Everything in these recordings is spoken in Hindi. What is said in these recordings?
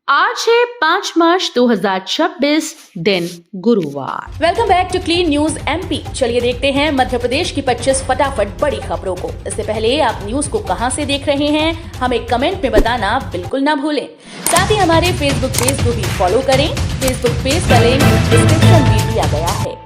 आज है 5 मार्च 2026 दिन गुरुवार। Welcome back to Clean News MP. चलिए देखते हैं मध्य प्रदेश की 25 फटाफट बड़ी खबरों को। इससे पहले आप न्यूज को कहां से देख रहे हैं हमें कमेंट में बताना बिल्कुल ना भूलें। साथ ही हमारे फेसबुक पेज को भी फॉलो करें। फेसबुक पेज का लिंक डिस्क्रिप्शन में दिया गया है।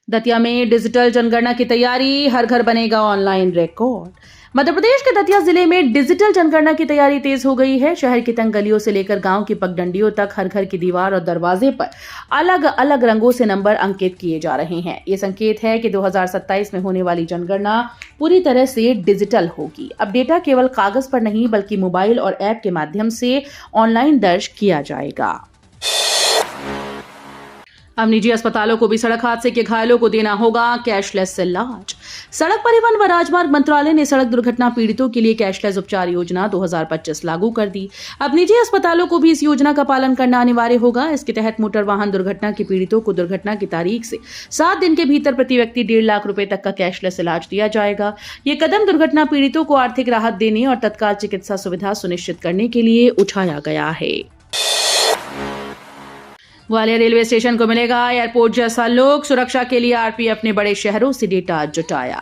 दतिया में डिजिटल जनगणना की तैयारी, हर घर बनेगा ऑनलाइन रिकॉर्ड। मध्य प्रदेश के दतिया जिले में डिजिटल जनगणना की तैयारी तेज हो गई है। शहर की तंग गलियों से लेकर गांव की पगडंडियों तक हर घर की दीवार और दरवाजे पर अलग अलग रंगों से नंबर अंकित किए जा रहे हैं। ये संकेत है कि 2027 में होने वाली जनगणना पूरी तरह से डिजिटल होगी। अब डेटा केवल कागज पर नहीं बल्कि मोबाइल और ऐप के माध्यम से ऑनलाइन दर्ज किया जाएगा। अब निजी अस्पतालों को भी सड़क हादसे के घायलों को देना होगा कैशलेस इलाज। सड़क परिवहन व राजमार्ग मंत्रालय ने सड़क दुर्घटना पीड़ितों के लिए कैशलेस उपचार योजना 2025 लागू कर दी। अब निजी अस्पतालों को भी इस योजना का पालन करना अनिवार्य होगा। इसके तहत मोटर वाहन दुर्घटना के पीड़ितों को दुर्घटना की तारीख से 7 दिन के भीतर प्रति व्यक्ति 1.5 लाख रुपए तक का कैशलेस इलाज दिया जाएगा। ये कदम दुर्घटना पीड़ितों को आर्थिक राहत देने और तत्काल चिकित्सा सुविधा सुनिश्चित करने के लिए उठाया गया है। ग्वालियर रेलवे स्टेशन को मिलेगा एयरपोर्ट जैसा लुक, सुरक्षा के लिए आरपीएफ ने बड़े शहरों से डेटा जुटाया।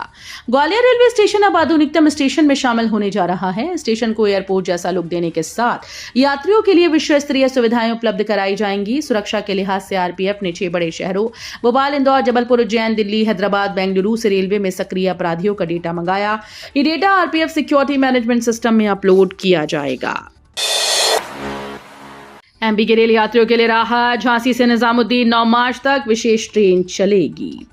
ग्वालियर रेलवे स्टेशन अब आधुनिकतम स्टेशन में शामिल होने जा रहा है। स्टेशन को एयरपोर्ट जैसा लुक देने के साथ यात्रियों के लिए विश्व स्तरीय सुविधाएं उपलब्ध कराई जाएंगी। सुरक्षा के लिहाज से आरपीएफ ने 6 बड़े शहरों भोपाल, इंदौर, जबलपुर, उज्जैन, दिल्ली, हैदराबाद, बेंगलुरु से रेलवे में सक्रिय अपराधियों का डेटा मंगाया। ये data RPF security management system में अपलोड किया जाएगा। एमपी के रेल यात्रियों के लिए राहत, झांसी से निजामुद्दीन 9 मार्च तक विशेष ट्रेन चलेगी।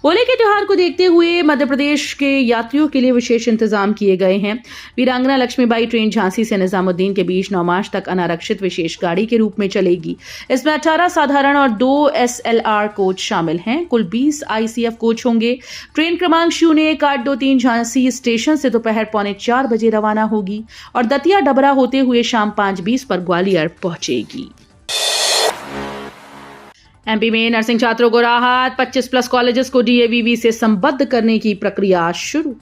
होली के त्योहार को देखते हुए मध्य प्रदेश के यात्रियों के लिए विशेष इंतजाम किए गए हैं। वीरांगना लक्ष्मीबाई ट्रेन झांसी से निजामुद्दीन के बीच 9 मार्च तक अनारक्षित विशेष गाड़ी के रूप में चलेगी। इसमें 18 साधारण और 2 एसएलआर कोच शामिल हैं। कुल 20 आईसीएफ कोच होंगे। ट्रेन क्रमांक 01-823 झांसी स्टेशन से दोपहर 3:45 बजे रवाना होगी और दतिया डबरा होते हुए शाम 5:20 पर ग्वालियर पहुंचेगी। एमपी में नर्सिंग छात्रों को राहत, 25+ कॉलेजेस को डीएवीवी से संबद्ध करने की प्रक्रिया शुरू।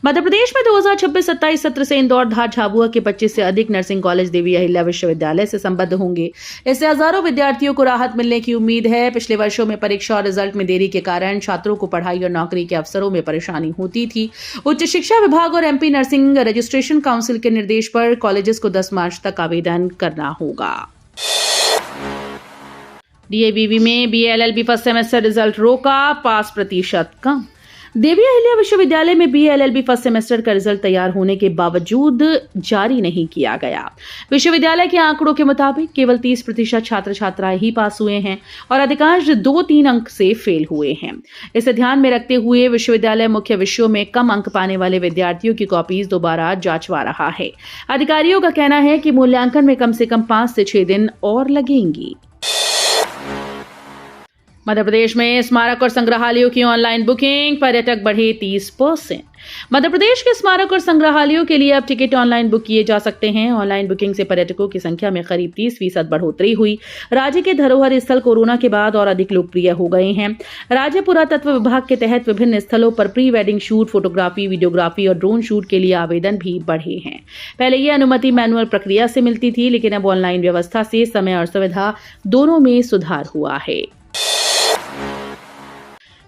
मध्य प्रदेश में 2026-27 सत्र से इंदौर, धार, झाबुआ के 25 से अधिक नर्सिंग कॉलेज देवी अहिल्या विश्वविद्यालय से संबद्ध होंगे। इससे हजारों विद्यार्थियों को राहत मिलने की उम्मीद है। पिछले वर्षों में परीक्षा और रिजल्ट में देरी के कारण छात्रों को पढ़ाई और नौकरी के अवसरों में परेशानी होती थी। उच्च शिक्षा विभाग और एमपी नर्सिंग रजिस्ट्रेशन काउंसिल के निर्देश पर कॉलेजेस को 10 मार्च तक आवेदन करना होगा। डीएवीवी में बीएलएलबी फर्स्ट सेमेस्टर रिजल्ट रोका, पास प्रतिशत कम। देवी अहिल्या विश्वविद्यालय में बीएलएलबी फर्स्ट सेमेस्टर का रिजल्ट तैयार होने के बावजूद जारी नहीं किया गया। विश्वविद्यालय के आंकड़ों के मुताबिक केवल 30% छात्र छात्राएं ही पास हुए हैं और अधिकांश 2-3 अंक से फेल हुए हैं। इसे ध्यान में रखते हुए विश्वविद्यालय मुख्य विषयों में कम अंक पाने वाले विद्यार्थियों की कॉपीज दोबारा जांचवा रहा है। अधिकारियों का कहना है कि मूल्यांकन में कम से कम 5 से 6 दिन और लगेंगी। मध्य प्रदेश में स्मारक और संग्रहालयों की ऑनलाइन बुकिंग, पर्यटक बढ़े 30%। मध्य प्रदेश के स्मारक और संग्रहालयों के लिए अब टिकट ऑनलाइन बुक किए जा सकते हैं। ऑनलाइन बुकिंग से पर्यटकों की संख्या में करीब 30% बढ़ोतरी हुई। राज्य के धरोहर स्थल कोरोना के बाद और अधिक लोकप्रिय हो गए हैं। राज्य पुरातत्व विभाग के तहत विभिन्न स्थलों पर pre wedding shoot, photography, videography और ड्रोन शूट के लिए आवेदन भी बढ़े हैं। पहले यह अनुमति मैनुअल प्रक्रिया से मिलती थी, लेकिन अब ऑनलाइन व्यवस्था से समय और सुविधा दोनों में सुधार हुआ है।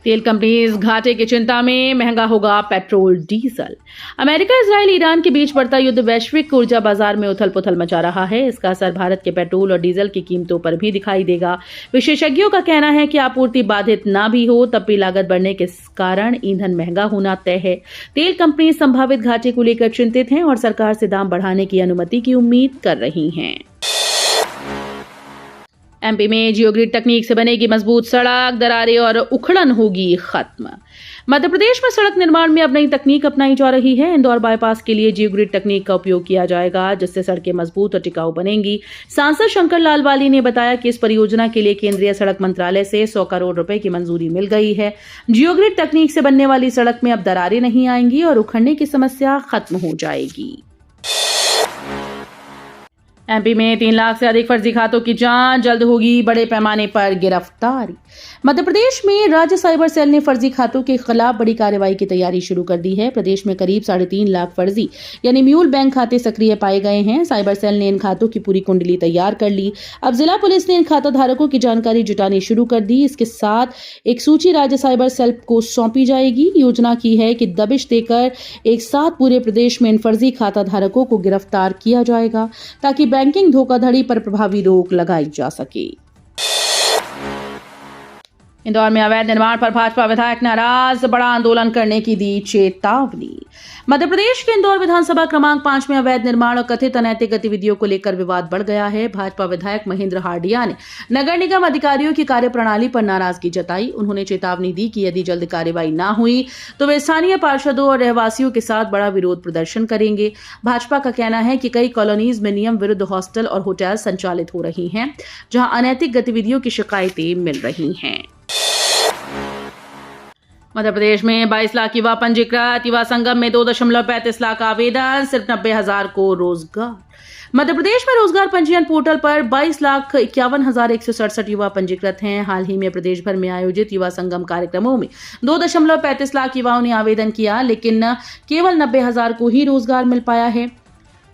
तेल कंपनीज घाटे की चिंता में, महंगा होगा petrol diesel. America, Israel, Iran के बीच बढ़ता युद्ध वैश्विक ऊर्जा बाजार में उथल पुथल मचा रहा है। इसका असर भारत के पेट्रोल और डीजल की कीमतों पर भी दिखाई देगा। विशेषज्ञों का कहना है कि आपूर्ति बाधित ना भी हो तब भी लागत बढ़ने के कारण ईंधन महंगा होना तय है। तेल कंपनी संभावित घाटे को लेकर चिंतित हैं और सरकार से दाम बढ़ाने की अनुमति की उम्मीद कर रही हैं। एमपी में जियोग्रिड तकनीक से बनेगी मजबूत सड़क, दरारें और उखड़न होगी खत्म। मध्य प्रदेश में सड़क निर्माण में अब नई तकनीक अपनाई जा रही है। इंदौर बाईपास के लिए जियोग्रिड तकनीक का उपयोग किया जाएगा, जिससे सड़कें मजबूत और टिकाऊ बनेंगी। सांसद शंकर लालवानी ने बताया कि इस परियोजना के लिए केंद्रीय सड़क मंत्रालय से 100 करोड़ रुपए की मंजूरी मिल गई है। जियोग्रिड तकनीक से बनने वाली सड़क में अब दरारें नहीं आएंगी और उखड़ने की समस्या खत्म हो जाएगी। एमपी में 3 लाख से अधिक फर्जी खातों की जांच, जल्द होगी बड़े पैमाने पर गिरफ्तारी। मध्य प्रदेश में राज्य साइबर सेल ने फर्जी खातों के खिलाफ बड़ी कार्रवाई की तैयारी शुरू कर दी है। प्रदेश में करीब 3.5 लाख फर्जी यानी म्यूल बैंक खाते सक्रिय पाए गए हैं। साइबर सेल ने इन खातों की पूरी कुंडली तैयार कर ली। अब जिला पुलिस ने इन खाता धारकों की जानकारी जुटानी शुरू कर दी। इसके साथ एक सूची राज्य साइबर सेल को सौंपी जाएगी। योजना की है कि दबिश देकर एक साथ पूरे प्रदेश में इन फर्जी खाता धारकों को गिरफ्तार किया जाएगा ताकि बैंकिंग धोखाधड़ी पर प्रभावी रोक लगाई जा सके। इंदौर में अवैध निर्माण पर भाजपा विधायक नाराज, बड़ा आंदोलन करने की दी चेतावनी। मध्य प्रदेश के इंदौर विधानसभा क्रमांक 5 में अवैध निर्माण और कथित अनैतिक गतिविधियों को लेकर विवाद बढ़ गया है। भाजपा विधायक महेंद्र हार्डिया ने नगर निगम अधिकारियों की कार्यप्रणाली पर नाराजगी जताई। उन्होंने चेतावनी दी कि यदि जल्द कार्रवाई न हुई तो वे स्थानीय पार्षदों और रहवासियों के साथ बड़ा विरोध प्रदर्शन करेंगे। भाजपा का कहना है कि कई कॉलोनीज में नियम विरुद्ध हॉस्टल और होटल संचालित हो रही हैं, जहां अनैतिक गतिविधियों की शिकायतें मिल रही हैं। मध्य प्रदेश में 22 लाख युवा पंजीकृत, युवा संगम में 2.35 लाख आवेदन, सिर्फ 90,000 को रोजगार। मध्य प्रदेश में रोजगार पंजीयन पोर्टल पर 22,51,167 युवा पंजीकृत हैं। हाल ही में प्रदेश भर में आयोजित युवा संगम कार्यक्रमों में 2.35 लाख युवाओं ने आवेदन किया, लेकिन केवल 90,000 को ही रोजगार मिल पाया है।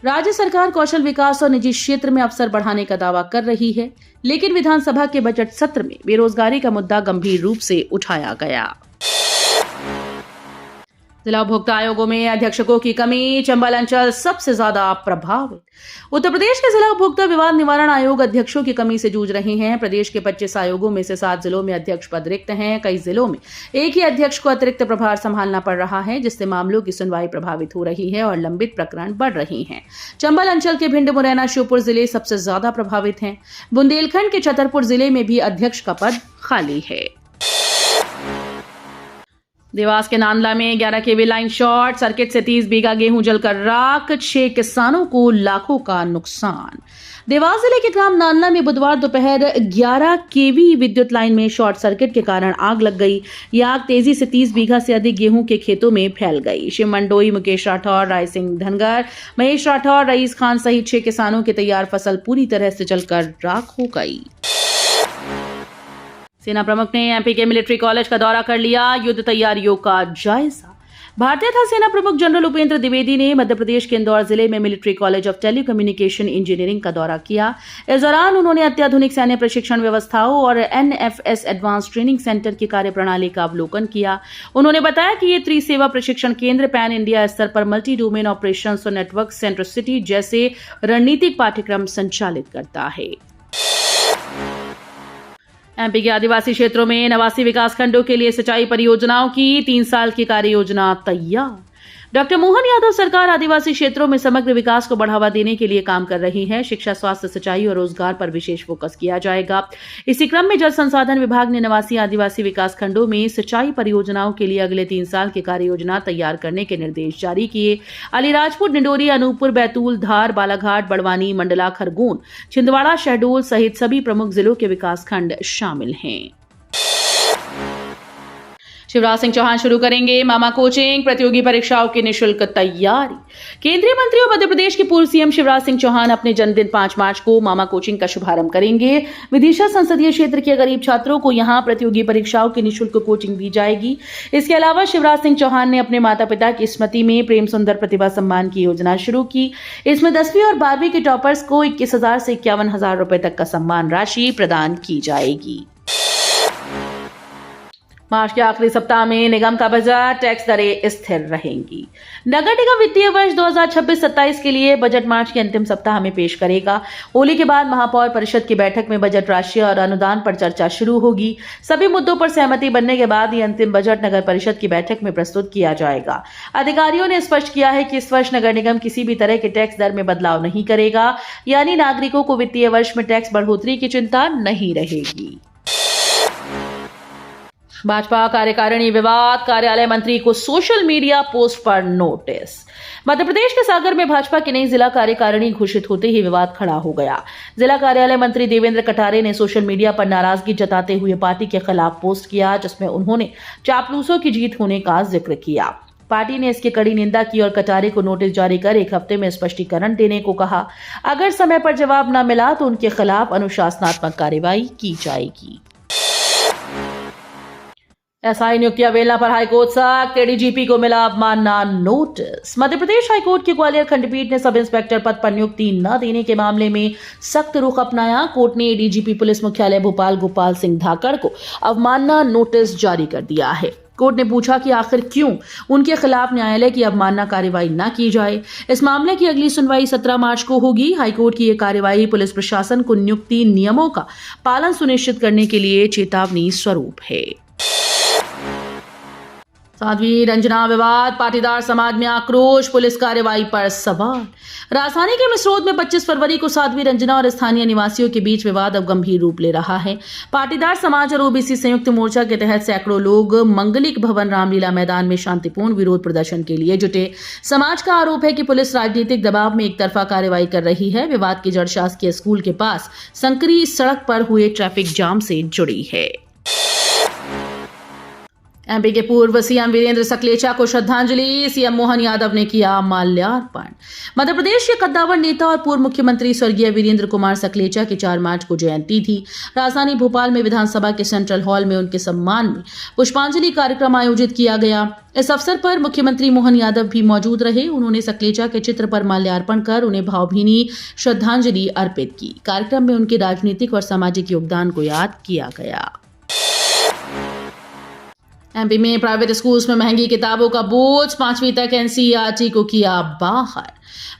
राज्य सरकार कौशल विकास और निजी क्षेत्र में अवसर बढ़ाने का दावा कर रही है, लेकिन विधानसभा के बजट सत्र में बेरोजगारी का मुद्दा गंभीर रूप से उठाया गया। जिला उपभोक्ता आयोगों में अधीक्षकों की कमी, चंबल अंचल सबसे ज्यादा प्रभावित। उत्तर प्रदेश के जिला उपभोक्ता विवाद निवारण आयोग अध्यक्षों की कमी से जूझ रहे हैं। प्रदेश के 25 आयोगों में से 7 जिलों में अध्यक्ष पद रिक्त हैं। कई जिलों में एक ही अध्यक्ष को अतिरिक्त प्रभार संभालना पड़ रहा है, जिससे मामलों की सुनवाई प्रभावित हो रही है और लंबित प्रकरण बढ़ रही हैं। चंबल अंचल के भिंड, मुरैना, श्योपुर जिले सबसे ज्यादा प्रभावित हैं। बुंदेलखंड के छतरपुर जिले में भी अध्यक्ष का पद खाली है। देवास के नांदला में 11 केवी लाइन शॉर्ट सर्किट से 30 बीघा गेहूं जलकर राख, 6 किसानों को लाखों का नुकसान। देवास जिले के ग्राम नांदला में बुधवार दोपहर 11 केवी विद्युत लाइन में शॉर्ट सर्किट के कारण आग लग गई। यह आग तेजी से 30 बीघा से अधिक गेहूं के खेतों में फैल गई। शिव मंडोई, मुकेश राठौर, राय सिंह धनगर, महेश राठौर, रईस खान सहित 6 किसानों की तैयार फसल पूरी तरह से जलकर राख हो गई। सेना प्रमुख ने एमपी के मिलिट्री कॉलेज का दौरा कर लिया, युद्ध तैयारियों का जायजा। भारतीय थल सेना प्रमुख जनरल उपेंद्र द्विवेदी ने मध्य प्रदेश के इंदौर जिले में military college of telecommunication engineering का दौरा किया। इस दौरान उन्होंने अत्याधुनिक सैन्य प्रशिक्षण व्यवस्थाओं और एनएफएस एडवांस ट्रेनिंग सेंटर की कार्यप्रणाली का अवलोकन किया। उन्होंने बताया कि ये त्रिसेवा प्रशिक्षण केंद्र पैन इंडिया स्तर पर मल्टी डोमेन ऑपरेशंस और नेटवर्क सेंट्रिसिटी जैसे रणनीतिक पाठ्यक्रम संचालित करता है। एमपी के आदिवासी क्षेत्रों में 89 विकासखंडों के लिए सिंचाई परियोजनाओं की 3 साल की कार्य योजना तैयार। डॉक्टर मोहन यादव सरकार आदिवासी क्षेत्रों में समग्र विकास को बढ़ावा देने के लिए काम कर रही है। शिक्षा, स्वास्थ्य, सिंचाई और रोजगार पर विशेष फोकस किया जाएगा। इसी क्रम में जल संसाधन विभाग ने 89 आदिवासी विकासखंडों में सिंचाई परियोजनाओं के लिए अगले 3 साल की कार्य योजना तैयार करने के निर्देश जारी किए। अलीराजपुर, निडोरी, अनूपपुर, बैतूल, धार, बालाघाट, बड़वानी, मंडला, खरगोन, छिंदवाड़ा, शहडोल सहित सभी प्रमुख जिलों के विकासखंड शामिल हैं। शिवराज सिंह चौहान शुरू करेंगे मामा कोचिंग, प्रतियोगी परीक्षाओं की निःशुल्क तैयारी। केंद्रीय मंत्री और मध्य प्रदेश के पूर्व सीएम शिवराज सिंह चौहान अपने जन्मदिन 5 मार्च को मामा कोचिंग का शुभारंभ करेंगे। विदिशा संसदीय क्षेत्र के गरीब छात्रों को यहां प्रतियोगी परीक्षाओं की निःशुल्क कोचिंग दी जाएगी। इसके अलावा शिवराज सिंह चौहान ने अपने माता पिता की स्मृति में प्रेम सुंदर प्रतिभा सम्मान की योजना शुरू की। इसमें 10वीं और 12वीं के टॉपर्स को 21,000 से 51,000 रुपए तक का सम्मान राशि प्रदान की जाएगी। मार्च के आखिरी सप्ताह में निगम का बजट, टैक्स दरें स्थिर रहेंगी। नगर निगम वित्तीय वर्ष 2026-27 के लिए बजट मार्च के अंतिम सप्ताह में पेश करेगा। होली के बाद महापौर परिषद की बैठक में बजट राशि और अनुदान पर चर्चा शुरू होगी। सभी मुद्दों पर सहमति बनने के बाद ये अंतिम बजट नगर परिषद की बैठक में प्रस्तुत किया जाएगा। अधिकारियों ने स्पष्ट किया है कि इस वर्ष नगर निगम किसी भी तरह के टैक्स दर में बदलाव नहीं करेगा, यानी नागरिकों को वित्तीय वर्ष में टैक्स बढ़ोतरी की चिंता नहीं रहेगी। भाजपा कार्यकारिणी विवाद, कार्यालय मंत्री को सोशल मीडिया पोस्ट पर नोटिस। मध्य प्रदेश के सागर में भाजपा की नई जिला कार्यकारिणी घोषित होते ही विवाद खड़ा हो गया। जिला कार्यालय मंत्री देवेंद्र कटारे ने सोशल मीडिया पर नाराजगी जताते हुए पार्टी के खिलाफ पोस्ट किया, जिसमें उन्होंने चापलूसों की जीत होने का जिक्र किया। पार्टी ने इसकी कड़ी निंदा की और कटारे को नोटिस जारी कर 1 हफ्ते में स्पष्टीकरण देने को कहा। अगर समय पर जवाब न मिला तो उनके खिलाफ अनुशासनात्मक कार्रवाई की जाएगी। एसआई नियुक्ति अवहेलना पर हाईकोर्ट सख्त, एडीजीपी को मिला अवमानना नोटिस। मध्य प्रदेश हाईकोर्ट की ग्वालियर खंडपीठ ने सब इंस्पेक्टर पद पर नियुक्ति न देने के मामले में सख्त रुख अपनाया। कोर्ट ने एडीजीपी पुलिस मुख्यालय भोपाल गोपाल सिंह धाकड़ को अवमानना नोटिस जारी कर दिया है। कोर्ट ने पूछा कि आखिर क्यों उनके खिलाफ न्यायालय की अवमानना कार्रवाई न की जाए। इस मामले की अगली सुनवाई 17 मार्च को होगी। हाईकोर्ट की यह कार्रवाई पुलिस प्रशासन को नियुक्ति नियमों का पालन सुनिश्चित करने के लिए चेतावनी स्वरूप है। साध्वी रंजना विवाद, पाटीदार समाज में आक्रोश, पुलिस कार्रवाई पर सवाल। राजधानी के मिसरोद में 25 फरवरी को साध्वी रंजना और स्थानीय निवासियों के बीच विवाद अब गंभीर रूप ले रहा है। पाटीदार समाज और ओबीसी संयुक्त मोर्चा के तहत सैकड़ों लोग मंगलिक भवन रामलीला मैदान में शांतिपूर्ण विरोध प्रदर्शन के लिए जुटे। समाज का आरोप है कि पुलिस राजनीतिक दबाव में एक तरफा कार्रवाई कर रही है। विवाद की जड़ शासकीय स्कूल के पास संकरी सड़क पर हुए ट्रैफिक जाम से जुड़ी है। एमपी के पूर्व सीएम वीरेंद्र सकलेचा को श्रद्धांजलि, सीएम मोहन यादव ने किया माल्यार्पण। मध्य प्रदेश के कद्दावर नेता और पूर्व मुख्यमंत्री स्वर्गीय वीरेंद्र कुमार सकलेचा की 4 मार्च को जयंती थी। राजधानी भोपाल में विधानसभा के सेंट्रल हॉल में उनके सम्मान में पुष्पांजलि कार्यक्रम आयोजित किया गया। इस अवसर पर मुख्यमंत्री मोहन यादव भी मौजूद रहे। उन्होंने सकलेचा के चित्र पर माल्यार्पण कर उन्हें भावभीनी श्रद्धांजलि अर्पित की। कार्यक्रम में उनके राजनीतिक और सामाजिक योगदान को याद किया गया। एमपी में प्राइवेट स्कूल्स में महंगी किताबों का बोझ, 5वीं तक एनसीईआरटी को किया बाहर।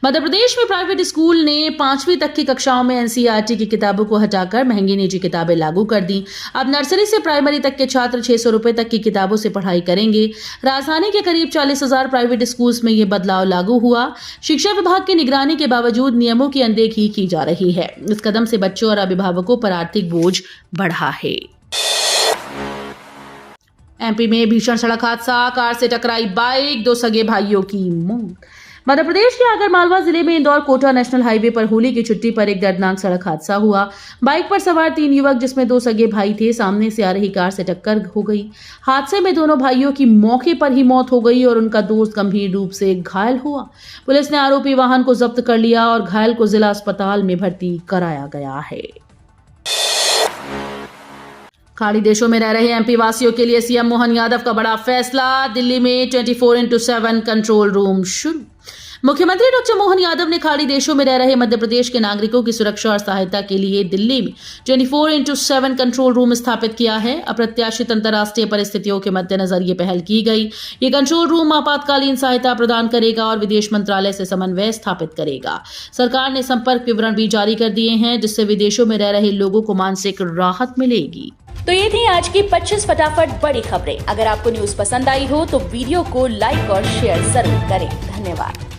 मध्य प्रदेश में प्राइवेट स्कूल ने 5वीं तक की कक्षाओं में एनसीईआरटी की किताबों को हटाकर महंगी निजी किताबें लागू कर दी। अब नर्सरी से प्राइमरी तक के छात्र 600 रुपए तक की किताबों से पढ़ाई करेंगे। राजधानी के करीब 40,000 प्राइवेट स्कूल्स में यह बदलाव लागू हुआ। शिक्षा विभाग की निगरानी के बावजूद नियमों की अनदेखी की जा रही है। इस कदम से बच्चों और अभिभावकों पर आर्थिक बोझ बढ़ा है। एमपी में भीषण सड़क हादसा, कार से टकराई बाइक, 2 सगे भाइयों की मौत। मध्य प्रदेश के आगरमालवा जिले में इंदौर कोटा नेशनल हाईवे पर होली की छुट्टी पर एक दर्दनाक सड़क हादसा हुआ। बाइक पर सवार 3 युवक, जिसमें 2 सगे भाई थे, सामने से आ रही कार से टक्कर हो गई। हादसे में दोनों भाइयों की मौके पर ही मौत हो गई और उनका दोस्त गंभीर रूप से घायल हुआ। पुलिस ने आरोपी वाहन को जब्त कर लिया और घायल को जिला अस्पताल में भर्ती कराया गया है। खाड़ी देशों में रह रहे एमपी वासियों के लिए सीएम मोहन यादव का बड़ा फैसला। दिल्ली में 24/7 कंट्रोल रूम शुरू। मुख्यमंत्री डॉक्टर मोहन यादव ने खाड़ी देशों में रह रहे मध्य प्रदेश के नागरिकों की सुरक्षा और सहायता के लिए दिल्ली में 24/7 कंट्रोल रूम स्थापित किया है। अप्रत्याशित अंतर्राष्ट्रीय परिस्थितियों के मद्देनजर ये पहल की गई। ये कंट्रोल रूम आपातकालीन सहायता प्रदान करेगा और विदेश मंत्रालय से समन्वय स्थापित करेगा। सरकार ने संपर्क विवरण भी जारी कर दिए हैं, जिससे विदेशों में रह रहे लोगों को मानसिक राहत मिलेगी। तो ये थी आज की 25 फटाफट बड़ी खबरें। अगर आपको न्यूज पसंद आई हो तो वीडियो को लाइक और शेयर जरूर करें। धन्यवाद।